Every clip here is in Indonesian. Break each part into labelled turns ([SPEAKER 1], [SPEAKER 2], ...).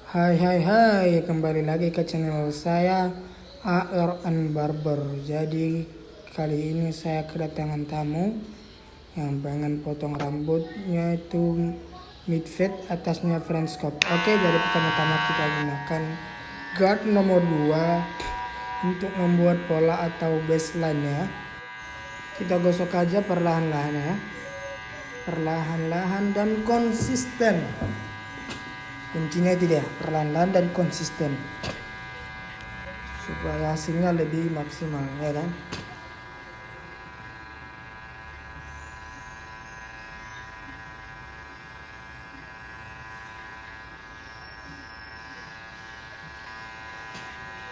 [SPEAKER 1] Hai, kembali lagi ke channel saya ARN Barber. Jadi kali ini saya kedatangan tamu yang pengen potong rambutnya itu mid fade, atasnya French crop. Oke, jadi pertama-tama kita gunakan guard nomor 2 untuk membuat pola atau baseline ya. Kita gosok aja perlahan-lahan ya. Perlahan-lahan dan konsisten. Kuncinya itu dia, perlahan-lahan dan konsisten supaya hasilnya lebih maksimal, ya kan?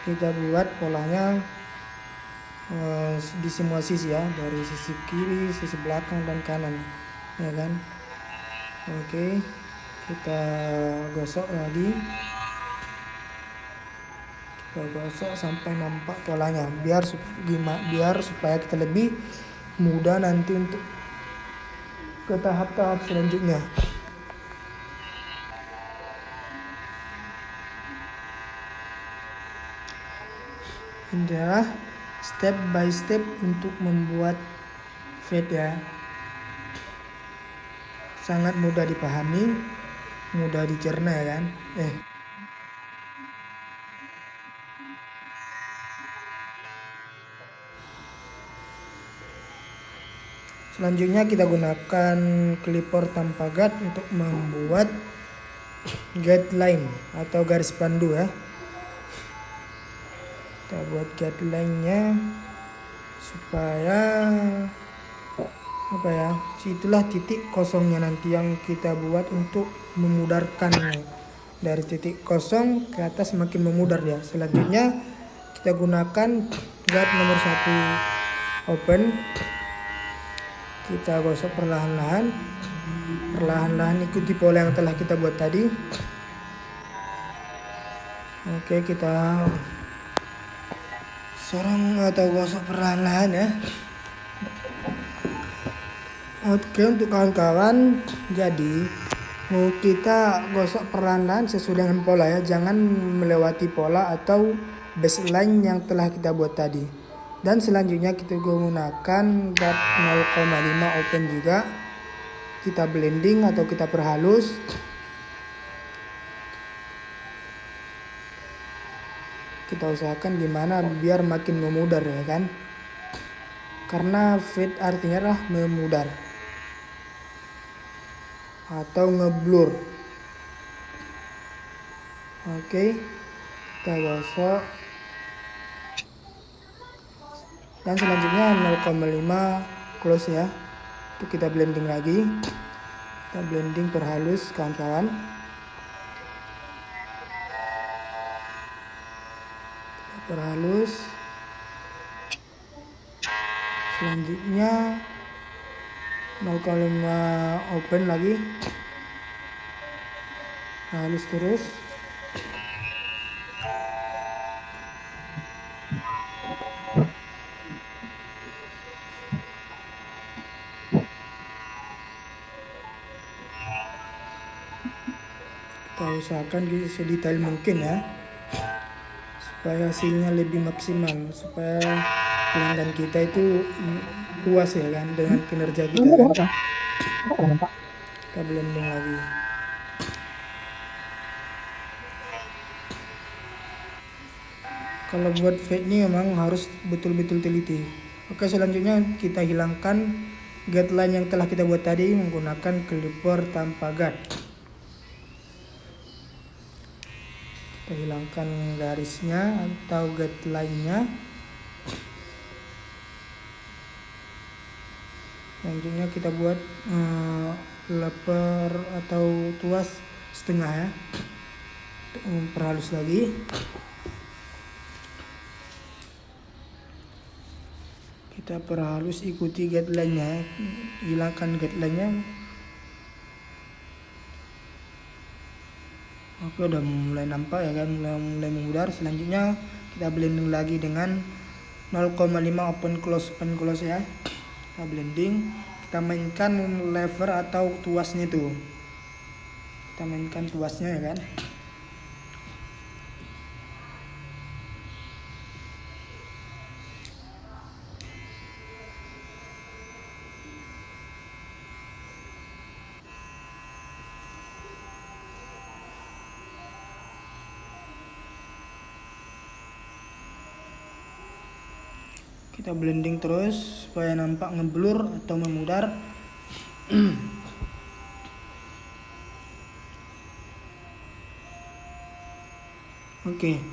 [SPEAKER 1] Kita buat polanya di semua sisi ya, dari sisi kiri, sisi belakang dan kanan, ya kan? Oke, kita gosok lagi. Kita gosok sampai nampak polanya, biar supaya kita lebih mudah nanti untuk ke tahap-tahap selanjutnya. Ini adalah step by step untuk membuat fade ya. Sangat mudah dipahami, mudah dicerna ya kan. Selanjutnya kita gunakan clipper tanpa guard untuk membuat guideline atau garis pandu ya. Kita buat guideline-nya supaya itulah titik kosongnya nanti yang kita buat untuk memudarkan dari titik kosong ke atas semakin memudar ya. Selanjutnya kita gunakan guard nomor 1 open. Kita gosok perlahan-lahan ikuti pola yang telah kita buat tadi. Oke, kita sorong atau gosok perlahan-lahan ya. Oke, untuk kawan-kawan, jadi kita gosok perlahan-lahan sesuai dengan pola ya, jangan melewati pola atau baseline yang telah kita buat tadi. Dan selanjutnya kita gunakan guard 0,5 open juga. Kita blending atau kita perhalus. Kita usahakan gimana biar makin memudar ya kan. Karena fade artinya adalah memudar atau ngeblur. Oke, kita gosok. Dan selanjutnya 0,5 close ya. Itu kita blending lagi. Kita blending perhalus kawan-kawan. Perhalus. Selanjutnya 0,5 open lagi. Halus terus. Kita usahakan sedetail mungkin ya, supaya hasilnya lebih maksimal, supaya pelanggan kita itu puas ya kan dengan kinerja kita kan. Kita blending lagi. Kalau buat fade ini memang harus betul-betul teliti. Oke, selanjutnya kita hilangkan guideline yang telah kita buat tadi menggunakan clipper tanpa guard. Kita hilangkan garisnya atau guideline-nya. Selanjutnya kita buat leper atau tuas setengah ya. Perhalus lagi. Kita perhalus ikuti guideline-nya, hilangkan guideline-nya. Oke, udah mulai nampak ya kan, mulai memudar. Selanjutnya kita blending lagi dengan 0,5 open close ya. Kita blending, kita mainkan lever atau tuasnya itu. Kita mainkan tuasnya ya kan. Kita blending terus supaya nampak ngeblur atau memudar. Oke.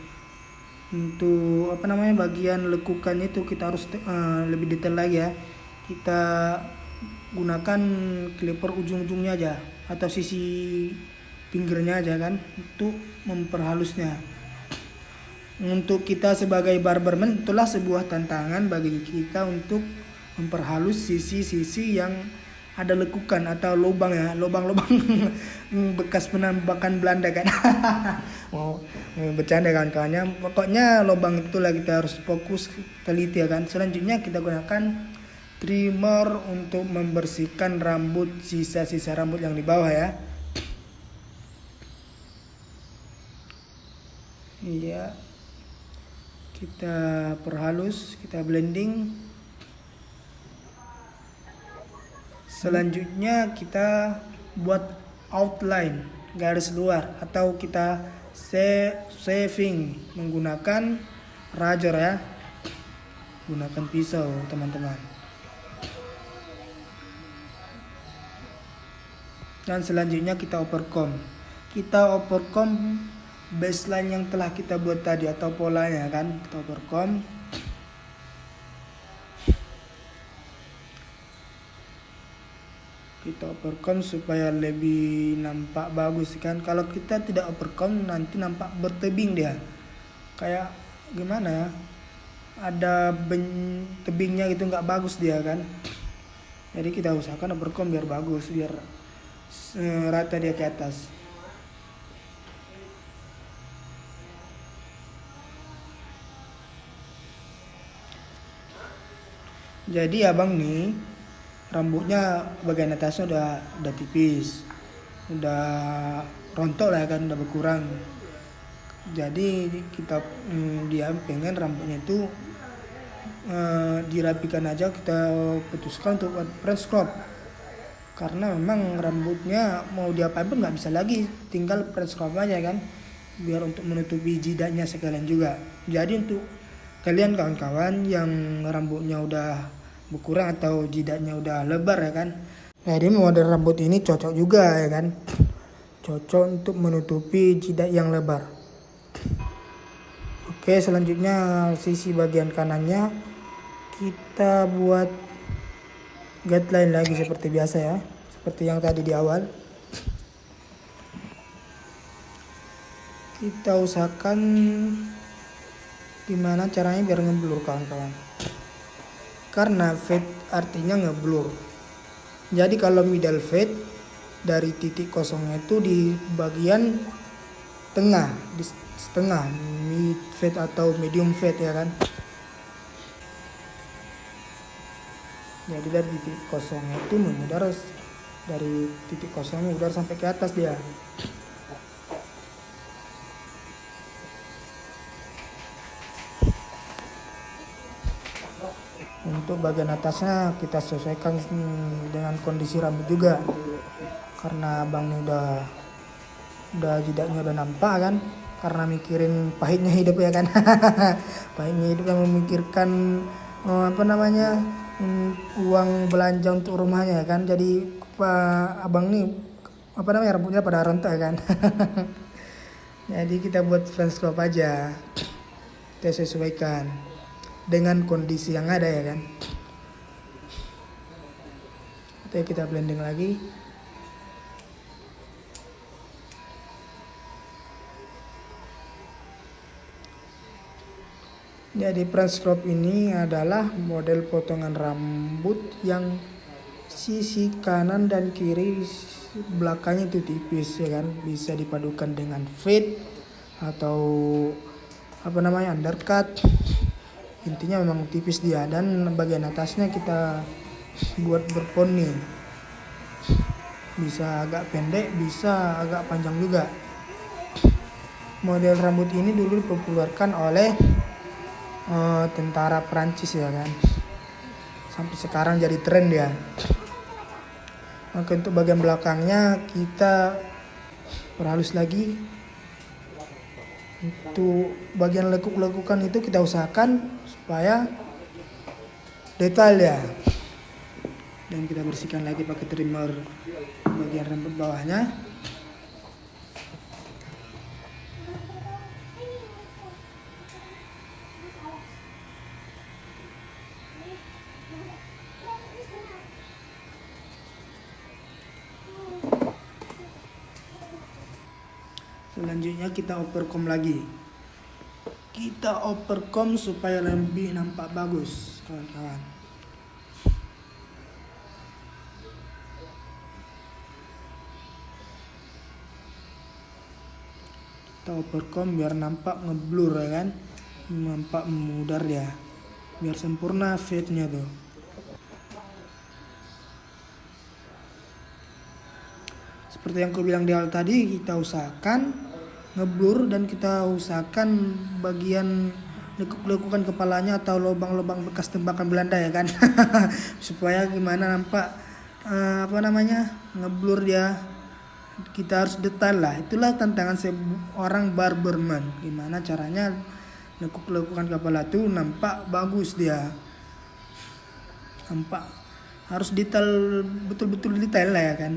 [SPEAKER 1] Untuk bagian lekukan itu kita harus lebih detail lagi ya. Kita gunakan clipper ujung-ujungnya aja atau sisi pinggirnya aja kan untuk memperhalusnya. Untuk kita sebagai barberman itulah sebuah tantangan bagi kita untuk memperhalus sisi-sisi yang ada lekukan atau lubang ya, lubang-lubang bekas penampakan Belanda kan. Mau bercanda kawan-kawannya. Pokoknya lubang itulah kita harus fokus teliti ya kan. Selanjutnya kita gunakan trimmer untuk membersihkan rambut, sisa-sisa rambut yang di bawah ya. Iya. Kita perhalus, kita blending. Selanjutnya kita buat outline, garis luar, atau kita shaving menggunakan razor ya. Gunakan pisau teman-teman. Dan selanjutnya kita overcomb. Kita overcomb baseline yang telah kita buat tadi atau polanya kan, kita overcomb. Kita overcomb supaya lebih nampak bagus kan. Kalau kita tidak overcomb nanti nampak bertebing dia. Kayak gimana ya? Ada tebingnya gitu, nggak bagus dia kan. Jadi kita usahakan overcomb biar bagus, biar rata dia ke atas. Jadi abang nih rambutnya bagian atasnya udah tipis, udah rontok lah kan, udah berkurang. Jadi kita dia pengen rambutnya itu dirapikan aja, kita putuskan untuk French crop. Karena memang rambutnya mau diapain pun nggak bisa lagi, tinggal French crop aja kan, biar untuk menutupi jidatnya sekalian juga. Jadi untuk kalian kawan-kawan yang rambutnya udah berkurang atau jidatnya udah lebar ya kan, jadi model rambut ini cocok juga ya kan, cocok untuk menutupi jidat yang lebar. Oke, selanjutnya sisi bagian kanannya kita buat guideline lagi seperti biasa ya, seperti yang tadi di awal. Kita usahakan gimana caranya biar ngeblur kawan-kawan, karena fade artinya ngeblur. Jadi kalau middle fade dari titik kosongnya itu di bagian tengah, di setengah, mid fade atau medium fade ya kan. Jadi dari titik kosongnya itu memudar, dari titik kosongnya memudar sampai ke atas dia. Untuk bagian atasnya kita sesuaikan dengan kondisi rambut juga, karena abang ini udah jidatnya udah nampak kan, karena mikirin pahitnya hidup ya kan. Pahitnya hidup yang memikirkan uang belanja untuk rumahnya ya kan. Jadi abang nih rambutnya pada rontok ya kan. Jadi kita buat French crop aja, kita sesuaikan dengan kondisi yang ada ya kan. Oke, kita blending lagi. Jadi French crop ini adalah model potongan rambut yang sisi kanan dan kiri belakangnya itu tipis ya kan, bisa dipadukan dengan fade atau undercut. Intinya memang tipis dia, dan bagian atasnya kita buat berponi, bisa agak pendek, bisa agak panjang juga. Model rambut ini dulu dipopulerkan oleh tentara Perancis ya kan, sampai sekarang jadi tren dia. Maka untuk bagian belakangnya kita perhalus lagi. Untuk bagian lekuk-lekukan itu kita usahakan supaya detail ya. Dan kita bersihkan lagi pakai trimmer bagian rambut bawahnya. Selanjutnya kita overcomb lagi. Kita overcomb supaya lebih nampak bagus, kawan-kawan. Kita overcomb biar nampak ngeblur ya kan, nampak memudar ya, biar sempurna fade-nya tuh. Seperti yang aku bilang di awal tadi, kita usahakan ngeblur dan kita usahakan bagian lekuk-lekukan kepalanya atau lubang-lubang bekas tembakan Belanda ya kan. Supaya gimana nampak ngeblur dia. Kita harus detail lah. Itulah tantangan seorang barberman. Gimana caranya lekuk-lekukan kepala tuh nampak bagus dia. Nampak harus detail, betul-betul detail lah ya kan.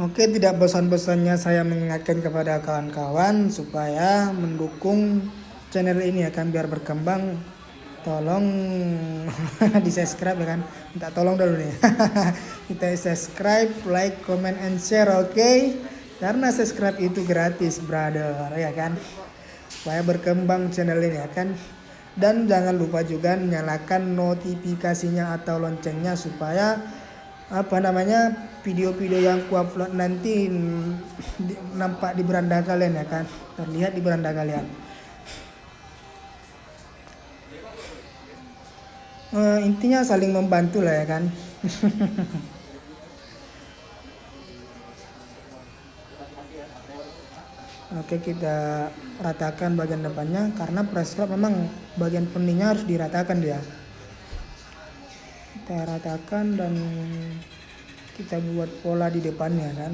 [SPEAKER 1] Oke, tidak bosan-bosannya saya mengingatkan kepada kawan-kawan supaya mendukung channel ini ya kan, biar berkembang. Tolong di subscribe ya kan, minta tolong dulu nih. Kita subscribe, like, comment, and share, oke? Karena subscribe itu gratis brother ya kan, supaya berkembang channel ini ya kan. Dan jangan lupa juga nyalakan notifikasinya atau loncengnya supaya video-video yang ku upload nanti nampak di beranda kalian ya kan, terlihat di beranda kalian. Intinya saling membantu lah ya kan. Oke, kita ratakan bagian depannya karena press club memang bagian peningnya harus diratakan dia. Kita ratakan dan kita buat pola di depannya kan.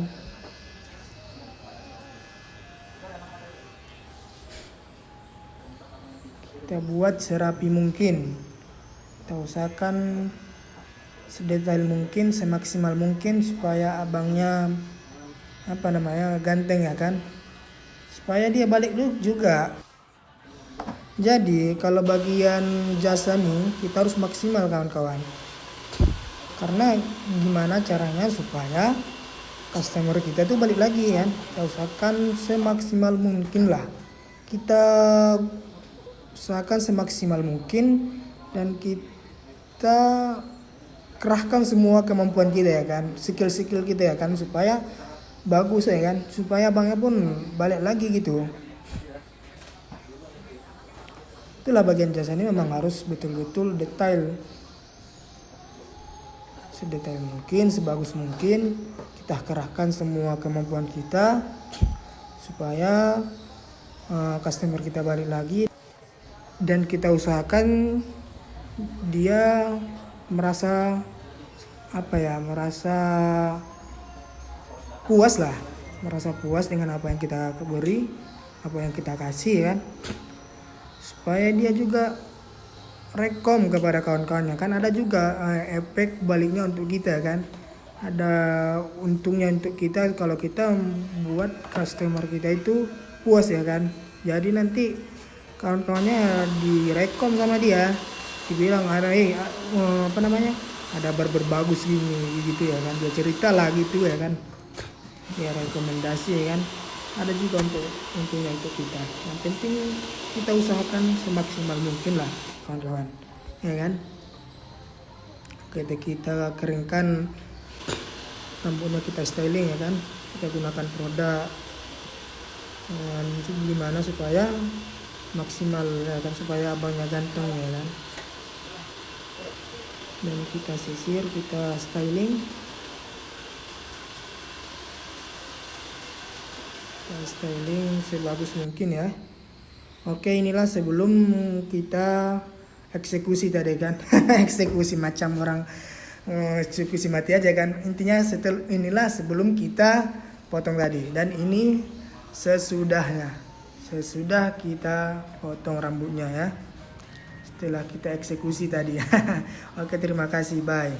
[SPEAKER 1] Kita buat serapi mungkin. Kita usahakan sedetail mungkin, semaksimal mungkin supaya abangnya ganteng ya kan. Supaya dia balik look juga. Jadi kalau bagian jasa nih kita harus maksimal kawan-kawan. Karena gimana caranya supaya customer kita tuh balik lagi kan. Kita usahakan semaksimal mungkin lah. Kita usahakan semaksimal mungkin dan kita kerahkan semua kemampuan kita ya kan, skill-skill kita ya kan, supaya bagus ya kan, supaya abangnya pun balik lagi gitu. Itulah bagian jasa ini memang harus betul-betul detail, sedetail mungkin, sebagus mungkin. Kita kerahkan semua kemampuan kita supaya customer kita balik lagi, dan kita usahakan dia merasa puas lah, merasa puas dengan apa yang kita beri, apa yang kita kasih kan, supaya dia juga rekom kepada kawan-kawannya kan. Ada juga efek baliknya untuk kita kan, ada untungnya untuk kita kalau kita buat customer kita itu puas ya kan. Jadi nanti kawan-kawannya direkom sama dia, dibilang ada ada barber bagus gini gitu ya kan, dia cerita lah gitu ya kan, dia rekomendasi ya kan. Ada juga untungnya untuk kita. Yang penting kita usahakan semaksimal mungkin lah kawan-kawan ya kan. Kita keringkan rambutnya, kita styling ya kan, kita gunakan produk dan gimana supaya maksimal ya kan, supaya abangnya ganteng ya kan. Dan kita sisir, kita styling, sebagus mungkin ya. Oke, inilah sebelum kita eksekusi tadi kan. Eksekusi macam orang eksekusi mati aja kan. Intinya inilah sebelum kita potong tadi, dan ini sesudah kita potong rambutnya ya, setelah kita eksekusi tadi. Oke, terima kasih, bye.